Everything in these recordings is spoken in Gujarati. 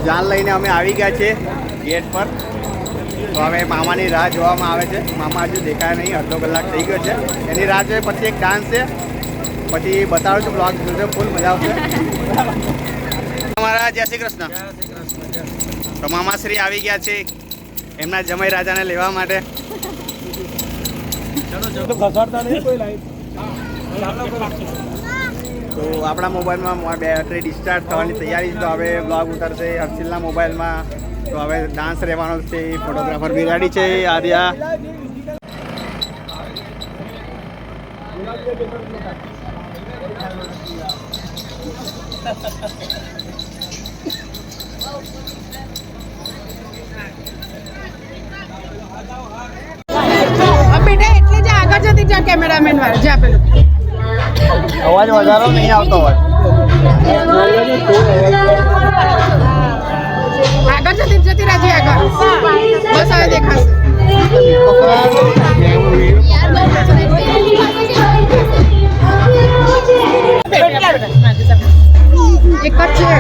જાન લઈને અમે આવી ગયા છે ગેટ પર. તો હવે મામાની રાહ જોવામાં આવે છે. મામા હજુ દેખાય નહીં, અડધો કલાક થઈ ગયો છે. એની રાહ જોઈએ, પછી એક ડાન્સ છે, પછી બતાવું છું બ્લોગ જોજો, ફૂલ મજા આવશે. અમારા જય શ્રી કૃષ્ણ. તો મામાશ્રી આવી ગયા છે એમના જમાઈ રાજાને લેવા માટે. તો આપણા મોબાઈલમાં બેટરી ડિસ્ચાર્જ થવાની તૈયારી છે. તો હવે બ્લોગ ઉતરશે હર્ષિલના મોબાઈલમાં. તો હવે ડાન્સ રહેવાનો છે. ફોટોગ્રાફર બી રેડી છે. આર્યા બેટા એટલે જ આગળ જતી જા કેમેરામેન વાળા જા પેલું અવાજ વધારો નહીં આવતો હોય. આગળ જતી રાજી આગળ બસ હવે દેખાશે. એક જ છે.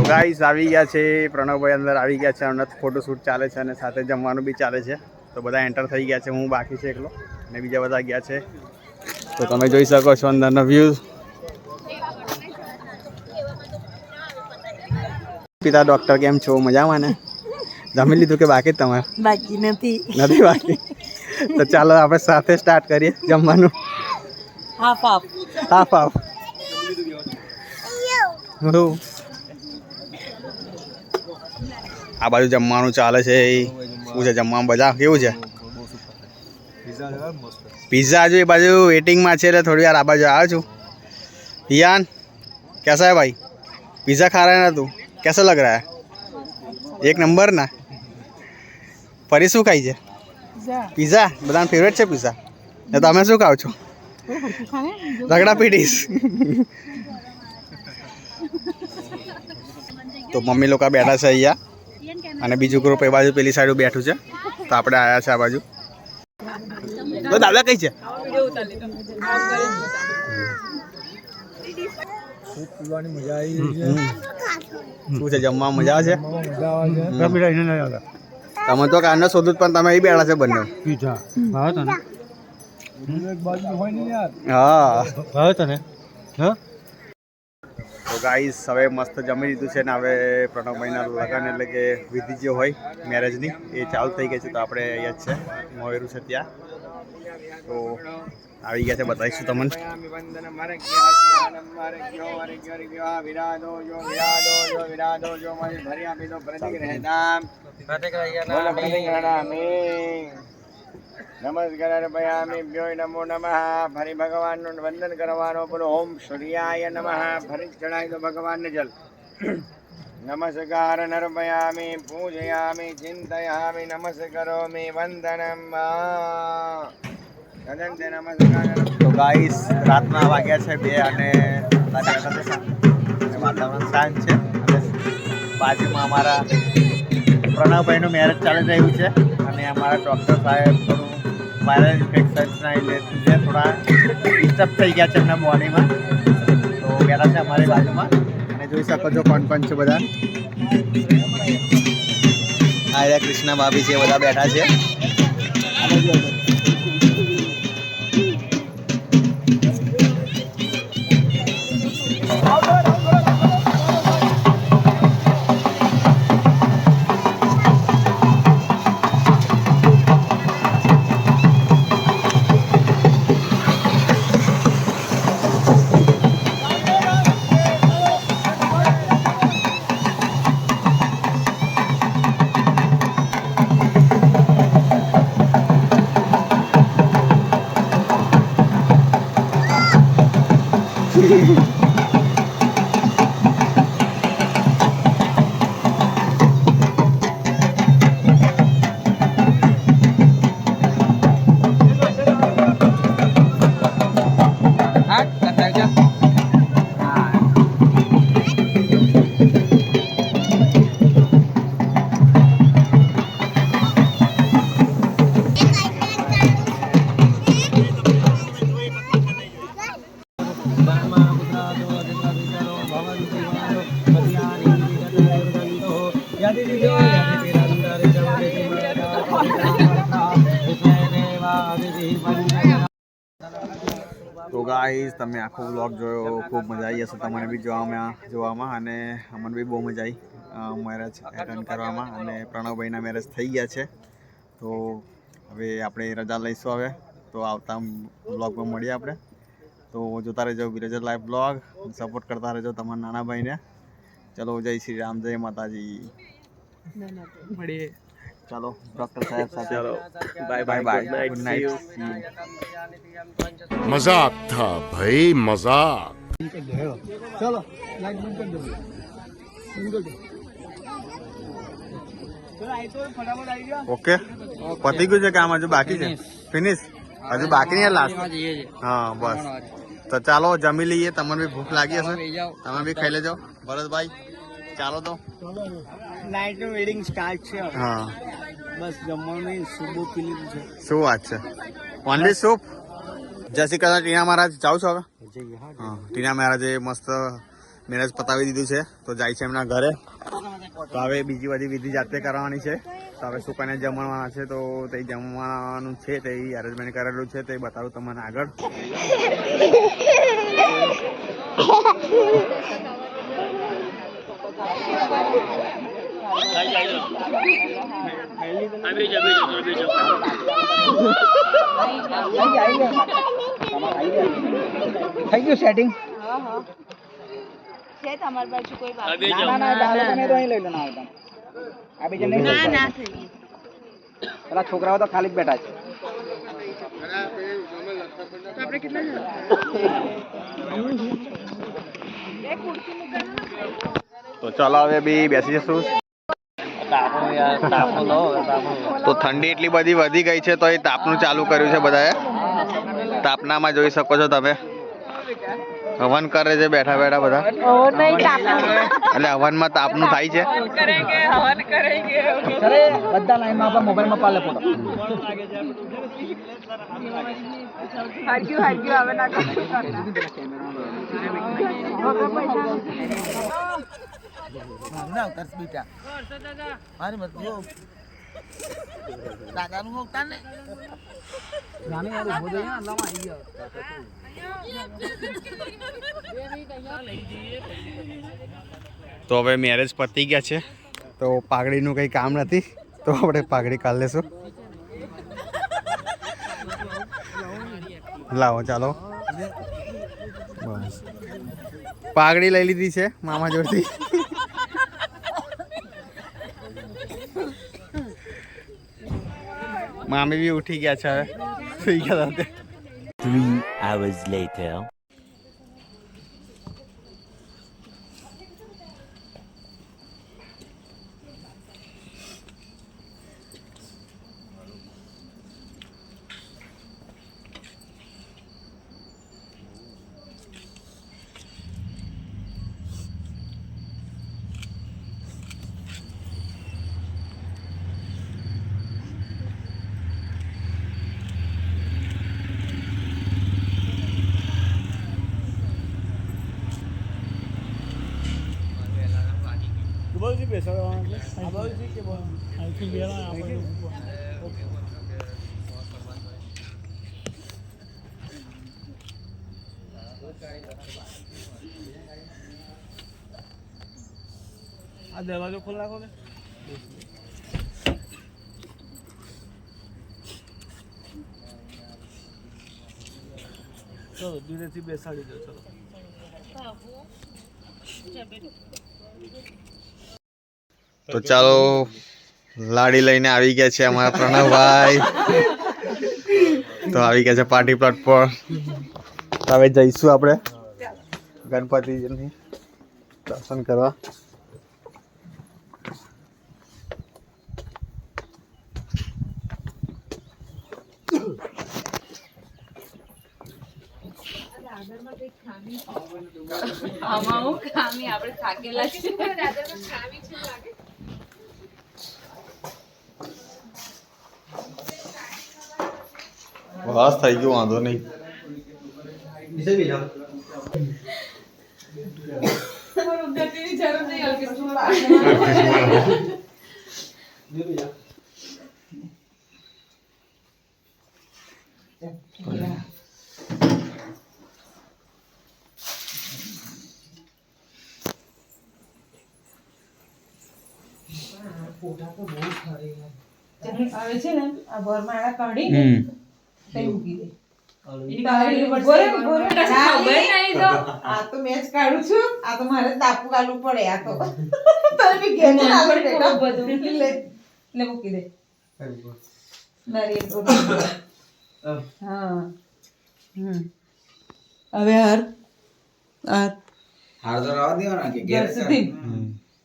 ગાઈસ આવી ગયા છે. પ્રણવભાઈ અંદર આવી ગયા છે. હમણાં ફોટોશૂટ ચાલે છે અને સાથે જમવાનું બી ચાલે છે. તો બધા એન્ટર થઈ ગયા છે. હું બાકી છે એકલો અને બીજા બધા ગયા છે. તો તમે જોઈ શકો છો અંદરનો વ્યૂ. પિતા ડૉક્ટર કેમ છો? મજામાં ને? જમી લીધું કે બાકી તમારે? બાકી નથી બાકી. તો ચાલો આપણે સાથે સ્ટાર્ટ કરીએ જમવાનું. હાફ આ બાજુ જમવાનું ચાલે છે. શું છે જમવાનું? બધા કેવું છે? पिज़्ज़ा जो ये बाजू वेटिंग में अच्छे थोड़ी यार आ बाजू आ छू. हियान कैसा है भाई? पिज़्ज़ा खा रहा है ना तू? कैसा लग रहा है? एक नंबर ना. परी शू खाई है? पिज़्ज़ा बधा फेवरेट है पिज़्ज़ा. ने તમે શું ખાવ છો? રગડા પીડીશ. તો મમ્મી લોકો બેઠા છે અહીંયા અને બીજું ગ્રુપ એ બાજુ પેલી સાઈડ બેઠું છે. તો આપણે આવ્યા છે આ બાજુ. તો દાદા કઈ છે? પીવાની મજા આવી શું છે જમવા મજા આવે છે? તમે તો કારને શોધું પણ તમે અહીં બેઠા છે બંને. હા તને તો ગાઈસ હવે મસ્ત જમી લીધું છે ને હવે પ્રણવભાઈના લગ્ન એટલે કે વિધિ જે હોય મેરેજની એ ચાલુ થઈ ગઈ છે. તો આપણે અહીંયા જ છે મોયરું છે ત્યાં. તો આવી ગયા છે, બતાવીશું તમને. નમસ્કાર ભયામીભ્યો નમો નમઃ. ફરી ભગવાનનું વંદન કરવાનો બોલો ઓમ સૂર્યાય નમઃ. ફરી ચડાવી દો ભગવાનને જલ. નમસ્કાર નર્પયામિ પૂજયામિ ચિંતયામિ નમસ્કરોમિ વંદનમ. નમસ્કાર. તો ગાઈસ રાતના વાગ્યા છે 2 અને વાતાવરણ શાંત છે. અને બાજુમાં અમારા પ્રણવભાઈનું મેરેજ ચાલી રહ્યું છે અને અમારા ડૉક્ટર સાહેબ થોડું વાયરલ ઇન્ફેક્શન્સના લીધે થોડા ડિસ્ટર્બ થઈ ગયા છે એમના બોડીમાં. તો બેઠા છે અમારી બાજુમાં અને જોઈ શકો છો કોણ કોણ છે બધા. આ કૃષ્ણ ભાભી છે, બધા બેઠા છે. તો ગાઈઝ તમે આખો વ્લોગ જોયો, ખૂબ મજા આવી હશે તમને બી જોવામાં અને અમને બી બહુ મજા આવી મેરેજ એટેન્ડ કરવામાં. અને પ્રણવભાઈના મેરેજ થઈ ગયા છે. તો હવે આપણે રજા લઈશું. હવે તો આવતા વ્લોગમાં મળીએ આપણે. તો જોતા રહેજો વિલેજર લાઈફ વ્લોગ, સપોર્ટ કરતા રહેજો તમારા નાના ભાઈને. ચલો જય શ્રી રામ, જય માતાજી. મળીએ. ચાલો ડૉક્ટર સાહેબ સાથે. Bye bye bye, good night. मजाक था भाई, मजाक. चलो लाइट बंद कर दो. ઓકે પતી ગયું છે કામ, હજુ બાકી છે? ફિનિશ હજુ બાકી નહીં લાસ્ટ? હા બસ. તો ચાલો જમી લઈએ. તમને બી ભૂખ લાગી હશે, તમે બી ખાઈ લેજો. ભરતભાઈ ચાલો તો નાઇટ નું વેડિંગ સ્ટાર્ટ છે. હા બસ જમવાનું સૂપ પી લીધું છે. શું વાત છે? Only soup? જય શ્રી કૃષ્ણ. ટીના મહારાજ જાઓ છો હવે? હા, ટીના મહારાજે મસ્ત મેરેજ પતાવી દીધું છે, તો જાય છે એમના ઘરે. તો હવે બીજી બધી વિધિ જાતે કરવાની છે. તો હવે શું કને જમવાના છે, તો તે જમવાનું છે તે અરેન્જમેન્ટ કરેલું છે, તે બતાવું તમને આગળ. થઈ ગયું સેટિંગ? છે તમારી બાજુ કોઈ બાકી? તમે તો અહીં લઈ લો. ના આવતા આ બીજા નહીં. ના થઈ ગયું. પેલા છોકરાઓ તો ખાલી જ બેઠા છે. તો આપણે કેટલા જણ? બે ખુરશી મૂકવાનું. તો ચાલો હવે બી બેસી જશું. તો ઠંડી એટલી બધી વધી ગઈ છે, તો એ તાપનું ચાલુ કર્યું છે બધાએ. તાપનામાં જોઈ શકો છો તમે, હવન કરે છે બેઠા બેઠા બધા. એટલે હવનમાં તાપનું થાય છે. બધા લાઈનમાં આપણા મોબાઈલમાં પાલે ફોટો. તો હવે મેરેજ પતી ગયા છે, તો પાઘડીનું કંઈ કામ નથી, તો આપણે પાઘડી કાઢી લેશું. લાવો ચાલો બસ પાઘડી લઈ લીધી છે મામા જોડથી મામી બી ઉઠી ગયા છે હવે સુઈ ગયા હતા 3 hours later. આ દરવાજો ખોલ નાખો ને ચલો ધીરેથી બેસાડી દો ચલો તો ચાલો લાડી લઈને આવી ગયા છે અમારા પ્રણવભાઈ તો આવી ગયા છે પાર્ટી પ્લોટ પર હવે જઈશું આપણે ગણપતિજીની દર્શન કરવા આમાં હું ખામી આપણે થાકેલા છે બસ થઈ ગયું વાંધો નહીં આવે છે ને આ બરમાળા કાઢી તે મૂકી દે આ તો મેચ કાઢું છું આ તો મારે તાપુ કાઢવું પડે આ તો તને બી ઘેર ચાલે બેટા બધું લે મૂકી દે નારિયેળ હા હવે હાર હાર તો રાવા દેવાના કે ઘેર સુધી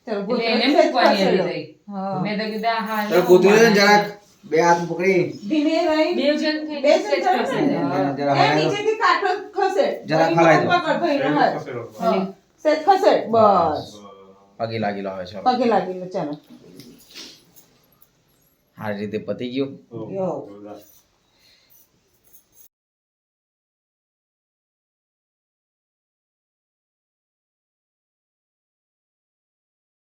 ચલો એને મૂકવાની આવી ગઈ હા મેં તો કીધા હા તો કૂતરી ને જરાક બે હાથ પકડી ધીમે રહી બે જણ થઈને બે set કરશે. જરા એ નીચેથી કાઢો ખસેડ જરા હલાઈ દો. પકડ ભાઈનો હાથ હા સેટ ખસેડ બસ પગે લાગેલો આવે છે પગે લાગી લો ચાલો સારી રીતે પતી ગયું યો